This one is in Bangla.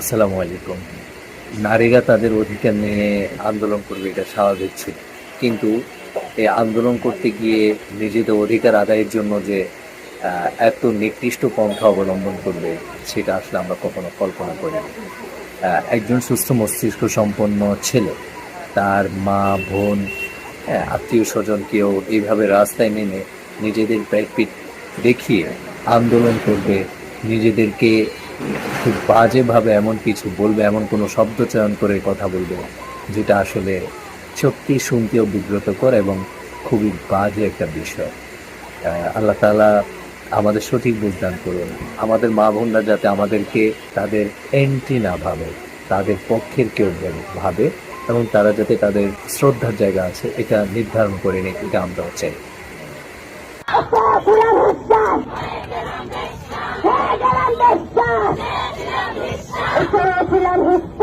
আসসালামু আলাইকুম। নারীরা তাদের অধিকার নিয়ে আন্দোলন করবে, এটা স্বাভাবিক ছিল। কিন্তু এই আন্দোলন করতে গিয়ে নিজেদের অধিকার আদায়ের জন্য যে এত নিকৃষ্ট পন্থা অবলম্বন করবে, সেটা আসলে আমরা কখনো কল্পনা করিনি। একজন সুস্থ মস্তিষ্ক সম্পন্ন ছেলে তার মা, বোন, আত্মীয়-স্বজনকেও এইভাবে রাস্তায় নেমে নিজেদের প্রাইড দেখিয়ে আন্দোলন করবে, নিজেদেরকে খুব বাজেভাবে এমন কিছু বলবে, এমন কোনো শব্দ চয়ন করে কথা বলবে, যেটা আসলে সত্যি শুনতেও বিব্রতকর এবং খুবই বাজে একটা বিষয়। আল্লাহ তাআলা আমাদের সঠিক বুঝ দান করুন। আমাদের মা বোনরা যাতে আমাদেরকে তাদের এন্টি না ভাবে, তাদের পক্ষের কেউ ভাবে, এবং তারা যাতে তাদের শ্রদ্ধার জায়গা আছে এটা নির্ধারণ করে নিক, এটা আমরাও চাই। ছিলাম